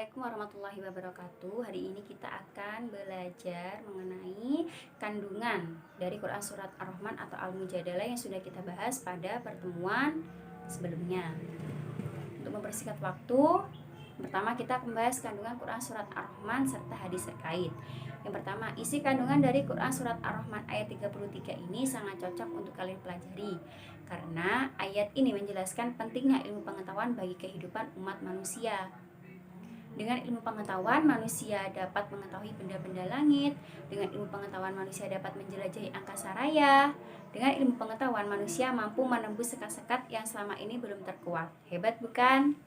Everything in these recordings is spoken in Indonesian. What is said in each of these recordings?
Assalamualaikum warahmatullahi wabarakatuh. Hari ini kita akan belajar mengenai kandungan dari Quran Surat Ar-Rahman atau Al-Mujadalah yang sudah kita bahas pada pertemuan sebelumnya. Untuk mempersingkat waktu, pertama kita akan membahas kandungan Quran Surat Ar-Rahman serta hadis terkait. Yang pertama, isi kandungan dari Quran Surat Ar-Rahman ayat 33 ini sangat cocok untuk kalian pelajari, karena ayat ini menjelaskan pentingnya ilmu pengetahuan bagi kehidupan umat manusia. Dengan ilmu pengetahuan, manusia dapat mengetahui benda-benda langit. Dengan ilmu pengetahuan, manusia dapat menjelajahi angkasa raya. Dengan ilmu pengetahuan, manusia mampu menembus sekat-sekat yang selama ini belum terkuat. Hebat bukan?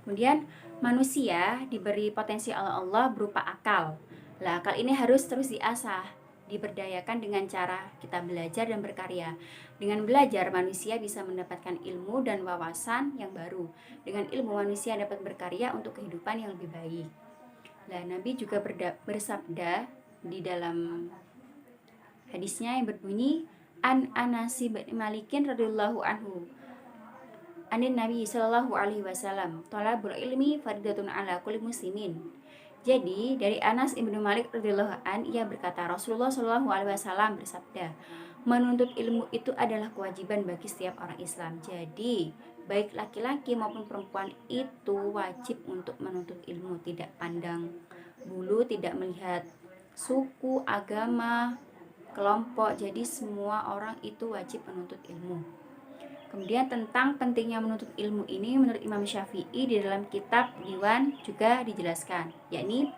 Kemudian, manusia diberi potensi oleh Allah berupa akal. Lah, akal ini harus terus diasah, diberdayakan dengan cara kita belajar dan berkarya. Dengan belajar, manusia bisa mendapatkan ilmu dan wawasan yang baru. Dengan ilmu, manusia dapat berkarya untuk kehidupan yang lebih baik. Nah, Nabi juga bersabda di dalam hadisnya yang berbunyi, An Anasi bin Malikin radhiyallahu anhu, Anin Nabi sallallahu alaihi wasallam, thalabul ilmi fardhatun ala kulli muslimin. Jadi dari Anas ibnu Malik radhiyallahu an, ia berkata, Rasulullah sallallahu alaihi wasallam bersabda, menuntut ilmu itu adalah kewajiban bagi setiap orang Islam. Jadi baik laki-laki maupun perempuan itu wajib untuk menuntut ilmu, tidak pandang bulu, tidak melihat suku, agama, kelompok. Jadi semua orang itu wajib menuntut ilmu. Kemudian tentang pentingnya menuntut ilmu ini menurut Imam Syafi'i di dalam kitab Diwan juga dijelaskan, yakni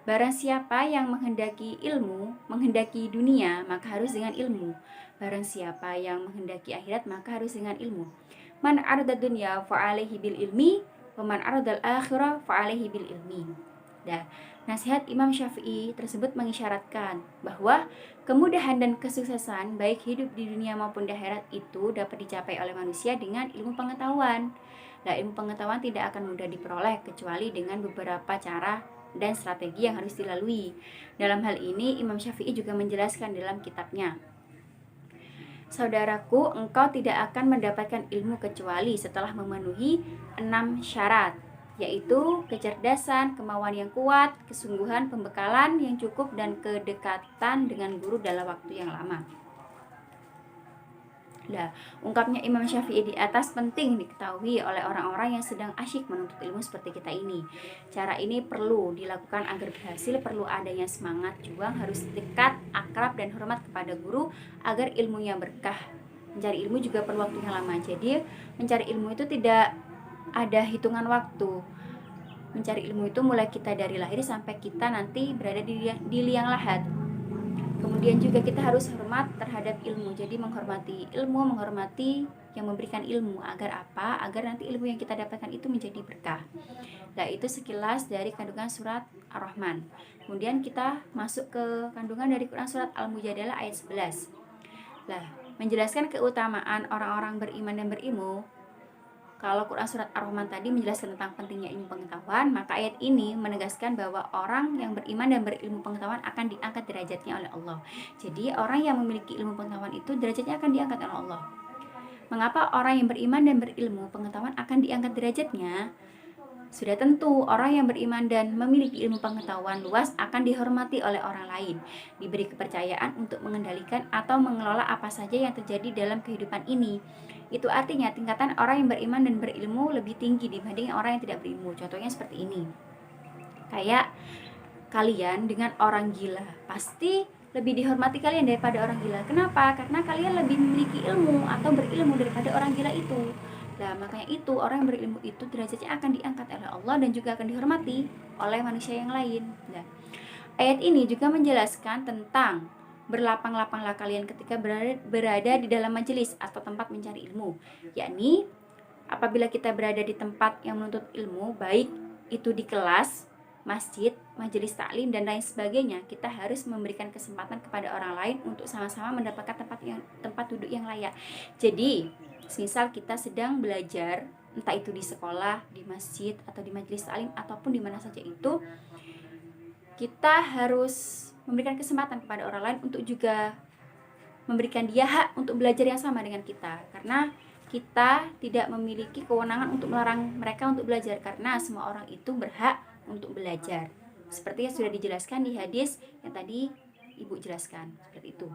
barang siapa yang menghendaki ilmu, menghendaki dunia, maka harus dengan ilmu. Barang siapa yang menghendaki akhirat, maka harus dengan ilmu. Man arada dunya fa'alaihi bil ilmi, wa man aradal akhirah fa'alaihi bil ilmi. Nah, nasihat Imam Syafi'i tersebut mengisyaratkan bahwa kemudahan dan kesuksesan baik hidup di dunia maupun di akhirat itu dapat dicapai oleh manusia dengan ilmu pengetahuan. Nah, ilmu pengetahuan tidak akan mudah diperoleh kecuali dengan beberapa cara dan strategi yang harus dilalui. Dalam hal ini, Imam Syafi'i juga menjelaskan dalam kitabnya, saudaraku, engkau tidak akan mendapatkan ilmu kecuali setelah memenuhi 6 syarat, yaitu kecerdasan, kemauan yang kuat, kesungguhan, pembekalan yang cukup, dan kedekatan dengan guru dalam waktu yang lama. Nah, ungkapnya Imam Syafi'i di atas penting diketahui oleh orang-orang yang sedang asyik menuntut ilmu seperti kita ini. Cara ini perlu dilakukan agar berhasil, perlu adanya semangat juang, harus dekat, akrab, dan hormat kepada guru agar ilmunya berkah. Mencari ilmu juga perlu waktu yang lama. Jadi, mencari ilmu itu tidak ada hitungan waktu. Mencari ilmu itu mulai kita dari lahir sampai kita nanti berada di liang lahat. Kemudian juga kita harus hormat terhadap ilmu. Jadi menghormati ilmu, menghormati yang memberikan ilmu. Agar apa? Agar nanti ilmu yang kita dapatkan itu menjadi berkah. Nah, itu sekilas dari kandungan surat Ar-Rahman. Kemudian kita masuk ke kandungan dari Quran surat Al-Mujadalah ayat 11. Nah, menjelaskan keutamaan orang-orang beriman dan berilmu. Kalau Quran Surat Ar-Rahman tadi menjelaskan tentang pentingnya ilmu pengetahuan, maka ayat ini menegaskan bahwa orang yang beriman dan berilmu pengetahuan akan diangkat derajatnya oleh Allah. Jadi orang yang memiliki ilmu pengetahuan itu derajatnya akan diangkat oleh Allah. Mengapa orang yang beriman dan berilmu pengetahuan akan diangkat derajatnya? Sudah tentu orang yang beriman dan memiliki ilmu pengetahuan luas akan dihormati oleh orang lain, diberi kepercayaan untuk mengendalikan atau mengelola apa saja yang terjadi dalam kehidupan ini. Itu artinya tingkatan orang yang beriman dan berilmu lebih tinggi dibanding orang yang tidak berilmu. Contohnya seperti ini. Kayak kalian dengan orang gila, pasti lebih dihormati kalian daripada orang gila. Kenapa? Karena kalian lebih memiliki ilmu atau berilmu daripada orang gila itu. Nah, makanya itu orang yang berilmu itu derajatnya akan diangkat oleh Allah dan juga akan dihormati oleh manusia yang lain. Nah, ayat ini juga menjelaskan tentang berlapang-lapanglah kalian ketika berada di dalam majelis atau tempat mencari ilmu, yakni apabila kita berada di tempat yang menuntut ilmu, baik itu di kelas, masjid, majelis taklim, dan lain sebagainya, kita harus memberikan kesempatan kepada orang lain untuk sama-sama mendapatkan tempat duduk yang layak. Jadi, misal kita sedang belajar, entah itu di sekolah, di masjid, atau di majelis taklim, ataupun di mana saja itu, kita harus memberikan kesempatan kepada orang lain untuk juga memberikan dia hak untuk belajar yang sama dengan kita. Karena kita tidak memiliki kewenangan untuk melarang mereka untuk belajar, karena semua orang itu berhak untuk belajar. Seperti yang sudah dijelaskan di hadis yang tadi Ibu jelaskan, seperti itu.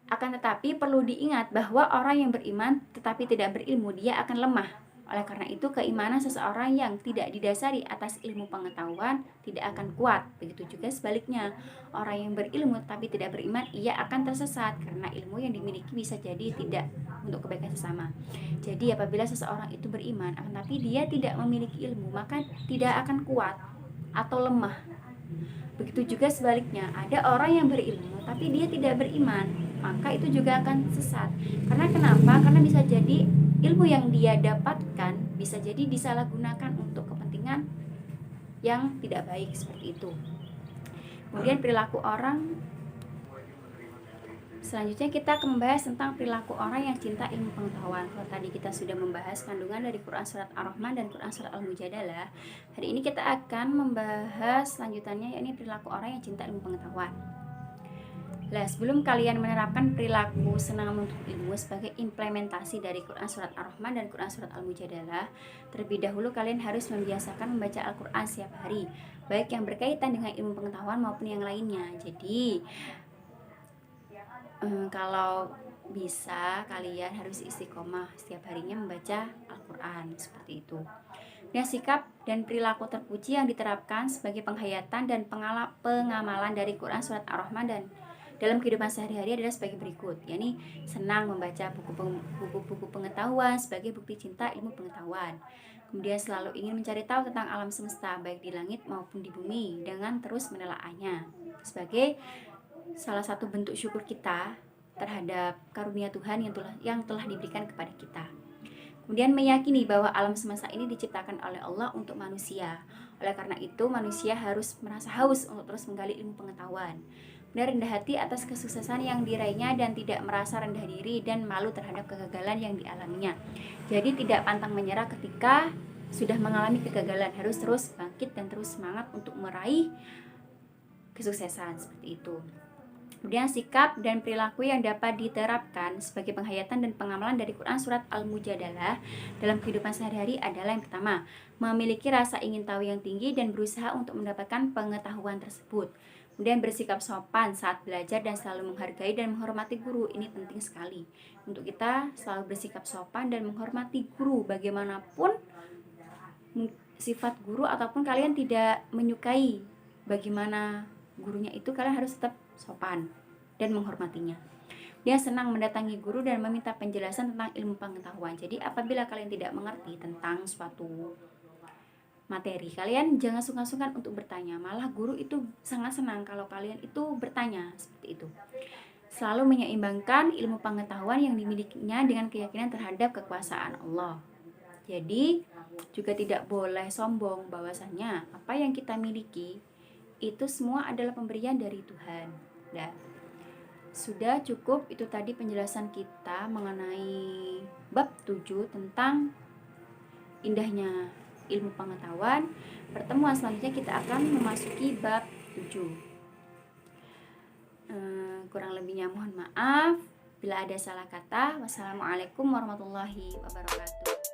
Akan tetapi perlu diingat bahwa orang yang beriman tetapi tidak berilmu, dia akan lemah. Oleh karena itu, keimanan seseorang yang tidak didasari atas ilmu pengetahuan tidak akan kuat. Begitu juga sebaliknya, orang yang berilmu tapi tidak beriman, ia akan tersesat karena ilmu yang dimiliki bisa jadi tidak untuk kebaikan sesama. Jadi apabila seseorang itu beriman tapi dia tidak memiliki ilmu, maka tidak akan kuat atau lemah. Begitu juga sebaliknya, ada orang yang berilmu tapi dia tidak beriman, maka itu juga akan sesat. Karena kenapa? Karena bisa jadi ilmu yang dia dapatkan bisa jadi disalahgunakan untuk kepentingan yang tidak baik, seperti itu. Kemudian perilaku orang, selanjutnya kita akan membahas tentang perilaku orang yang cinta ilmu pengetahuan. Kalau tadi kita sudah membahas kandungan dari Quran Surat Ar-Rahman dan Quran Surat Al-Mujadalah, hari ini kita akan membahas lanjutannya, yakni perilaku orang yang cinta ilmu pengetahuan. Nah, sebelum kalian menerapkan perilaku senang menuntut ilmu sebagai implementasi dari Quran Surat Ar-Rahman dan Quran Surat Al-Mujadalah, terlebih dahulu kalian harus membiasakan membaca Al-Quran setiap hari, baik yang berkaitan dengan ilmu pengetahuan maupun yang lainnya. Jadi, kalau bisa kalian harus istiqomah setiap harinya membaca Al-Quran, seperti itu. Dan sikap dan perilaku terpuji yang diterapkan sebagai penghayatan dan pengamalan dari Quran Surat Ar-Rahman dan dalam kehidupan sehari-hari adalah sebagai berikut, yakni senang membaca buku-buku pengetahuan sebagai bukti cinta ilmu pengetahuan. Kemudian selalu ingin mencari tahu tentang alam semesta, baik di langit maupun di bumi, dengan terus menelaahnya sebagai salah satu bentuk syukur kita terhadap karunia Tuhan yang telah diberikan kepada kita. Kemudian meyakini bahwa alam semesta ini diciptakan oleh Allah untuk manusia. Oleh karena itu, manusia harus merasa haus untuk terus menggali ilmu pengetahuan. Dan rendah hati atas kesuksesan yang diraihnya dan tidak merasa rendah diri dan malu terhadap kegagalan yang dialaminya. Jadi tidak pantang menyerah ketika sudah mengalami kegagalan, harus terus bangkit dan terus semangat untuk meraih kesuksesan, seperti itu. Kemudian sikap dan perilaku yang dapat diterapkan sebagai penghayatan dan pengamalan dari Quran Surat Al-Mujadalah dalam kehidupan sehari-hari adalah yang pertama, memiliki rasa ingin tahu yang tinggi dan berusaha untuk mendapatkan pengetahuan tersebut. Kemudian bersikap sopan saat belajar dan selalu menghargai dan menghormati guru. Ini penting sekali untuk kita selalu bersikap sopan dan menghormati guru. Bagaimanapun sifat guru ataupun kalian tidak menyukai bagaimana gurunya itu, kalian harus tetap sopan dan menghormatinya. Dia senang mendatangi guru dan meminta penjelasan tentang ilmu pengetahuan. Jadi apabila kalian tidak mengerti tentang suatu materi, kalian jangan sungkan-sungkan untuk bertanya. Malah guru itu sangat senang kalau kalian itu bertanya, seperti itu. Selalu menyeimbangkan ilmu pengetahuan yang dimilikinya dengan keyakinan terhadap kekuasaan Allah. Jadi juga tidak boleh sombong bahwasanya apa yang kita miliki itu semua adalah pemberian dari Tuhan. Dan sudah cukup itu tadi penjelasan kita mengenai bab 7 tentang indahnya ilmu pengetahuan. Pertemuan selanjutnya kita akan memasuki bab 7. Kurang lebihnya mohon maaf bila ada salah kata. Wassalamualaikum warahmatullahi wabarakatuh.